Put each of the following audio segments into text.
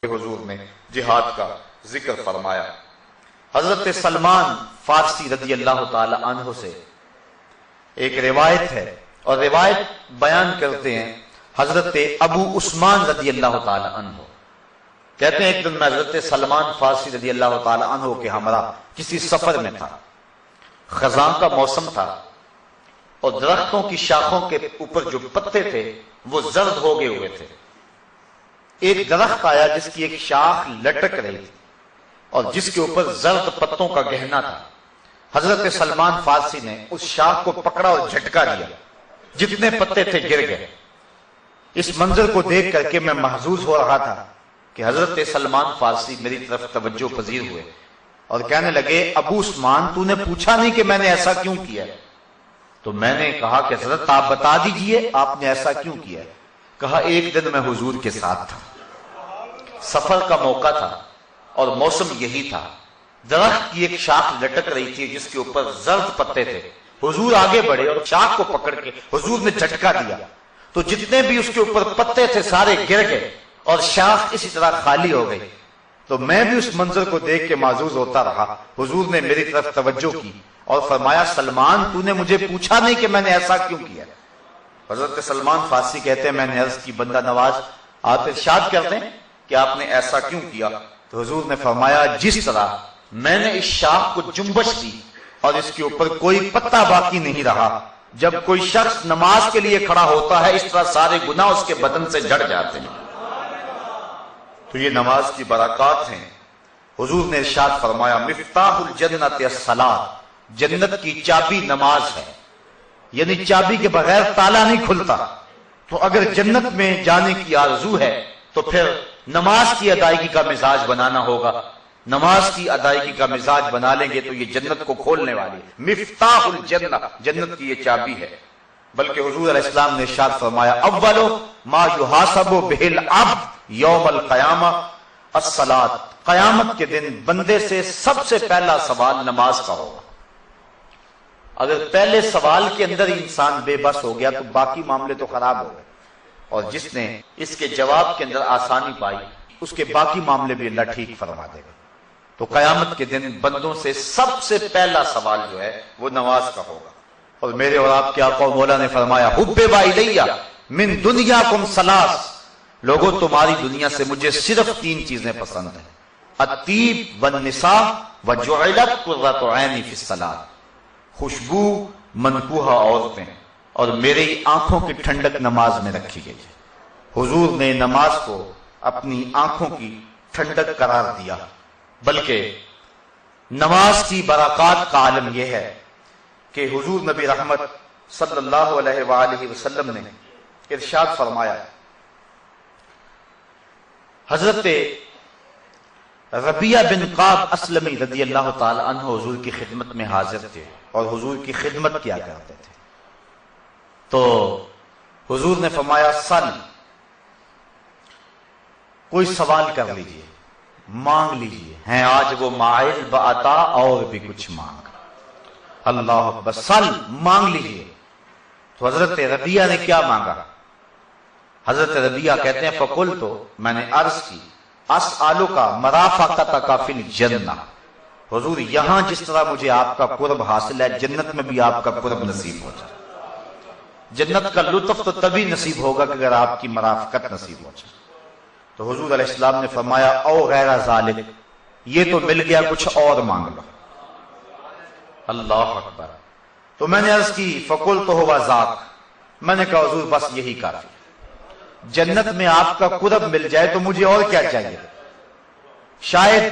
حضور نے جہاد کا ذکر فرمایا۔ حضرت سلمان فارسی رضی اللہ تعالی عنہ سے ایک روایت ہے، اور روایت بیان کرتے ہیں حضرت ابو عثمان رضی اللہ تعالی عنہ، کہتے ہیں ایک دن میں حضرت سلمان فارسی رضی اللہ تعالی عنہ کے ہمراہ کسی سفر میں تھا، خزاں کا موسم تھا، اور درختوں کی شاخوں کے اوپر جو پتے تھے وہ زرد ہو گئے ہوئے تھے۔ ایک درخت آیا جس کی ایک شاخ لٹک رہی تھی اور جس کے اوپر زرد پتوں کا گہنا تھا۔ حضرت سلمان فارسی نے اس شاخ کو پکڑا اور جھٹکا دیا، جتنے پتے تھے گر گئے۔ اس منظر کو دیکھ کر کے میں محظوظ ہو رہا تھا کہ حضرت سلمان فارسی میری طرف توجہ پذیر ہوئے اور کہنے لگے، ابو عثمان تو نے پوچھا نہیں کہ میں نے ایسا کیوں کیا؟ تو میں نے کہا کہ حضرت آپ بتا دیجئے آپ نے ایسا کیوں کیا؟ کہا ایک دن میں حضور کے ساتھ تھا، سفر کا موقع تھا اور موسم یہی تھا، درخت کی ایک شاخ لٹک رہی تھی جس کے اوپر زرد پتے تھے، حضور آگے بڑھے اور شاخ کو پکڑ کے حضور نے جھٹکا دیا تو جتنے بھی اس کے اوپر پتے تھے سارے گر گئے اور شاخ اسی طرح خالی ہو گئی۔ تو میں بھی اس منظر کو دیکھ کے معزوز ہوتا رہا۔ حضور نے میری طرف توجہ کی اور فرمایا، سلمان تو نے مجھے پوچھا نہیں کہ میں نے ایسا کیوں کیا؟ حضرت سلمان فارسی کہتے ہیں میں نے عرض کی، بندہ نواز آپ ارشاد کرتے ہیں کہ آپ نے ایسا کیوں کیا؟ تو حضور نے فرمایا، جس طرح میں نے اس شاخ کو جنبش دی اور اس کے اوپر کوئی پتا باقی نہیں رہا، جب کوئی شخص نماز کے لیے کھڑا ہوتا ہے اس طرح سارے گناہ اس کے بدن سے جھڑ جاتے ہیں۔ تو یہ نماز کی برکات ہیں۔ حضور نے ارشاد فرمایا، مفتاح الجنت الصلاۃ، جنت کی چابی نماز ہے، یعنی چابی کے بغیر تالا نہیں کھلتا۔ تو اگر جنت میں جانے کی آرزو ہے تو پھر نماز کی ادائیگی کا مزاج بنانا ہوگا۔ نماز کی ادائیگی کا مزاج بنا لیں گے تو یہ جنت کو کھولنے والی ہے، مفتاح الجنہ، جنت کی یہ چابی ہے۔ بلکہ حضور علیہ السلام نے ارشاد فرمایا، اول ما یحاسب بہ العبد یوم القیامہ الصلاۃ، قیامت کے دن بندے سے سب سے پہلا سوال نماز کا ہوگا۔ اگر پہلے سوال کے اندر ہی انسان بے بس ہو گیا تو باقی معاملے تو خراب ہو گئے، اور جس نے اس کے جواب کے اندر آسانی پائی اس کے باقی معاملے بھی اللہ ٹھیک فرما دے گا۔ تو قیامت کے دن بندوں سے سب سے پہلا سوال جو ہے وہ نماز کا ہوگا۔ اور میرے اور آپ کے آقا و مولا نے فرمایا، حبب الیہ من دنیاکم ثلاث، لوگوں تمہاری دنیا سے مجھے صرف 3 چیزیں پسند ہیں، الطیب والنساء وجعلت قرۃ عینی فی الصلاۃ، خوشبو، منکوحہ عورتیں، اور میری آنکھوں کی ٹھنڈک نماز میں رکھی گئی ہے۔ حضور نے نماز کو اپنی آنکھوں کی ٹھنڈک قرار دیا۔ بلکہ نماز کی برکات کا عالم یہ ہے کہ حضور نبی رحمت صلی اللہ علیہ وآلہ وسلم نے ارشاد فرمایا، حضرت ربیعہ بن قعب اسلمی رضی اللہ تعالی عنہ حضور کی خدمت میں حاضر تھے اور حضور کی خدمت کیا کرتے تھے۔ تو حضور نے فرمایا، سل، کوئی سوال کر لیجئے، مانگ لیجئے، ہیں آج وہ مائل بعطا، اور بھی کچھ مانگ۔ اللہ اکبر، سل، مانگ لیجئے۔ تو حضرت ربیعہ نے کیا مانگا؟ حضرت ربیعہ کہتے ہیں، فقلت، تو میں نے عرض کی، اسألک مرافقتک فی الجنہ، حضور یہاں جس طرح مجھے آپ کا قرب حاصل ہے جنت میں بھی آپ کا قرب نصیب ہو جائے۔ جنت کا لطف تو تبھی نصیب ہوگا کہ اگر آپ کی مرافقت نصیب ہو جائے۔ تو حضور علیہ السلام نے فرمایا، او غیر ذالک، یہ تو مل گیا، کچھ اور مانگ لو۔ اللہ اکبر۔ تو میں نے عرض کی، فقلت هو ذاک، میں نے کہا حضور بس یہی کافی، جنت میں آپ کا قرب مل جائے تو مجھے اور کیا چاہیے؟ شاید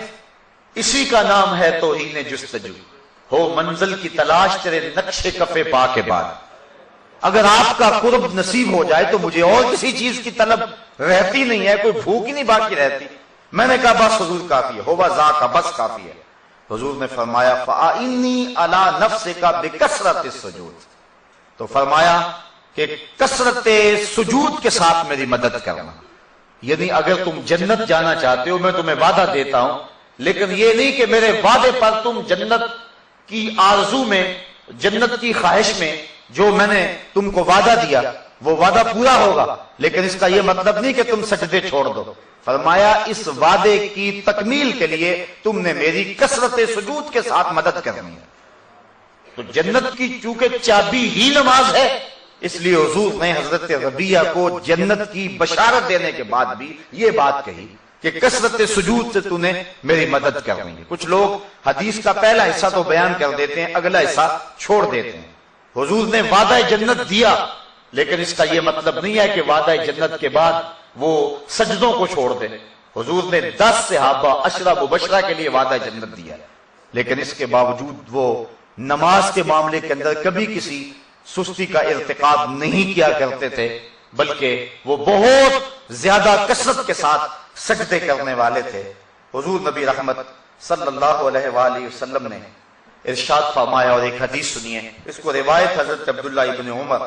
اسی کا نام ہے توہین جستجو، ہو منزل کی تلاش تیرے نقش کفے پا کے بعد۔ اگر آپ کا قرب نصیب ہو جائے تو مجھے اور کسی چیز کی طلب رہتی نہیں ہے، کوئی بھوک ہی نہیں باقی رہتی۔ میں نے کہا بس حضور کافی ہے، ہوا ذاک، بس کافی ہے۔ حضور نے فرمایا، فَأَعِنِّي عَلَىٰ نَفْسِكَ بِكَثْرَةِ السُّجُودِ، تو فرمایا کہ کثرت سجود کے ساتھ میری مدد کرنا، یعنی اگر تم جنت جانا چاہتے ہو میں تمہیں وعدہ دیتا ہوں، لیکن یہ نہیں کہ میرے وعدے پر تم جنت کی آرزو میں، جنت کی خواہش میں جو میں نے تم کو وعدہ دیا وہ وعدہ پورا ہوگا، لیکن اس کا یہ مطلب نہیں کہ تم سجدے چھوڑ دو۔ فرمایا اس وعدے کی تکمیل کے لیے تم نے میری کثرت سجود کے ساتھ مدد کرنی ہے۔ تو جنت کی چونکہ چابی ہی نماز ہے، اس لیے حضور نے حضرت ربیہ کو جنت کی بشارت دینے کے بعد بھی یہ بات کہی کہ کثرت سجود سے تو نے میری مدد کرنی ہے۔ کچھ لوگ حدیث کا پہلا حصہ تو بیان کر دیتے ہیں، اگلا حصہ چھوڑ دیتے ہیں۔ حضور نے وعدہ جنت دیا، لیکن اس کا یہ مطلب نہیں ہے کہ وعدہ جنت کے بعد وہ سجدوں کو چھوڑ دے۔ حضور نے 10 صحابہ عشرہ مبشرہ کے لیے وعدہ جنت دیا، لیکن اس کے باوجود وہ نماز کے معاملے کے اندر کبھی کسی سستی کا ارتکاب نہیں کیا کرتے تھے، بلکہ وہ بہت زیادہ کثرت کے ساتھ سجدے کرنے والے تھے۔ حضور نبی رحمت صلی اللہ علیہ وآلہ وسلم نے ارشاد فرمایا، اور ایک حدیث سنیے، اس کو روایت حضرت عبداللہ ابن عمر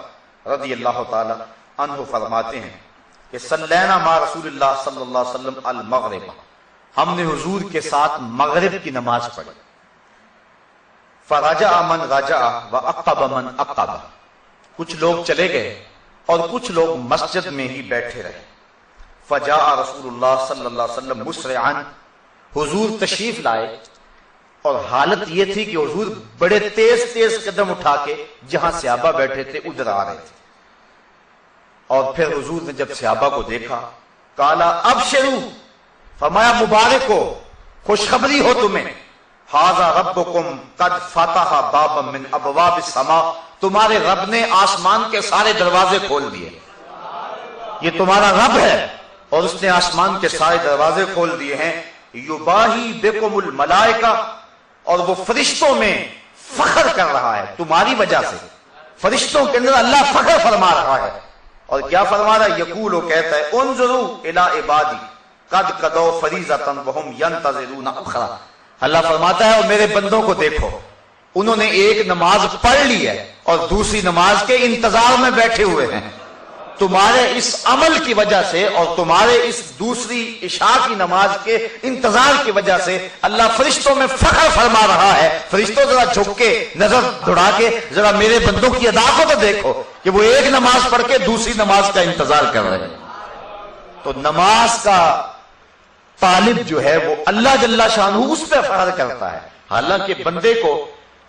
رضی اللہ تعالی عنہ فرماتے ہیں کہ صلینا مع رسول اللہ صلی اللہ علیہ وسلم المغرب، ہم نے حضور کے ساتھ مغرب کی نماز پڑھی۔ فرجع من رجع وعقب من عقب، کچھ لوگ چلے گئے اور کچھ لوگ مسجد میں ہی بیٹھے رہے۔ فجاء رسول اللہ صلی اللہ علیہ وسلم مسرعا، حضور تشریف لائے اور حالت یہ تھی کہ حضور بڑے تیز تیز قدم اٹھا کے جہاں صحابہ بیٹھے تھے ادھر آ رہے تھے۔ اور پھر حضور نے جب صحابہ کو دیکھا، قالا ابشروا، فرمایا مبارک ہو، خوشخبری ہو تمہیں، ھذا ربکم قد فتح بابا من ابواب السماء، تمہارے رب نے آسمان کے سارے دروازے کھول دیے۔ یہ تمہارا رب ہے اور اس نے آسمان کے سارے دروازے کھول دیے ہیں۔ یباہی بکم الملائکہ، اور وہ فرشتوں میں فخر کر رہا ہے تمہاری وجہ سے، فرشتوں کے اندر اللہ فخر فرما رہا ہے۔ اور کیا فرما رہا ہے؟ یقول، وہ کہتا ہے انظروا الی عبادی قد قضوا فریضۃ وہم ینتظرون اخرى، اللہ فرماتا ہے اور میرے بندوں کو دیکھو، انہوں نے ایک نماز پڑھ لی ہے اور دوسری نماز کے انتظار میں بیٹھے ہوئے ہیں۔ تمہارے اس عمل کی وجہ سے اور تمہارے اس دوسری عشاء کی نماز کے انتظار کی وجہ سے اللہ فرشتوں میں فخر فرما رہا ہے۔ فرشتوں ذرا جھک کے نظر دوڑا کے ذرا میرے بندوں کی ادا کو تو دیکھو کہ وہ ایک نماز پڑھ کے دوسری نماز کا انتظار کر رہے ہیں۔ تو نماز کا طالب جو ہے وہ اللہ جل شانہ اس پہ فخر کرتا ہے، حالانکہ بندے کو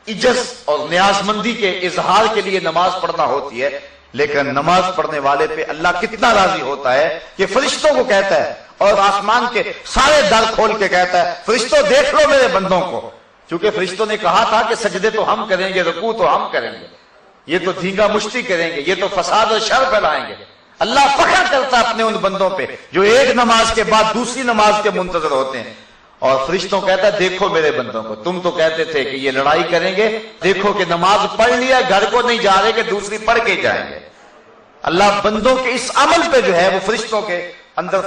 عجز اور نیاز مندی کے اظہار کے لیے نماز پڑھنا ہوتی ہے، لیکن نماز پڑھنے والے پہ اللہ کتنا راضی ہوتا ہے کہ فرشتوں کو کہتا ہے اور آسمان کے سارے در کھول کے کہتا ہے فرشتوں دیکھ لو میرے بندوں کو، چونکہ فرشتوں نے کہا تھا کہ سجدے تو ہم کریں گے، رکوع تو ہم کریں گے، یہ تو دھینگا مشتی کریں گے، یہ تو فساد اور شر پھیلائیں گے۔ اللہ فخر کرتا اپنے ان بندوں پہ جو ایک نماز کے بعد دوسری نماز کے منتظر ہوتے ہیں، اور فرشتوں کہتا ہے دیکھو میرے بندوں کو، تم تو کہتے تھے کہ یہ لڑائی کریں گے، دیکھو کہ نماز پڑھ لیا، گھر کو نہیں جا رہے کہ دوسری پڑھ کے جائیں گے۔ اللہ بندوں کے اس عمل پہ جو ہے وہ فرشتوں کے اندر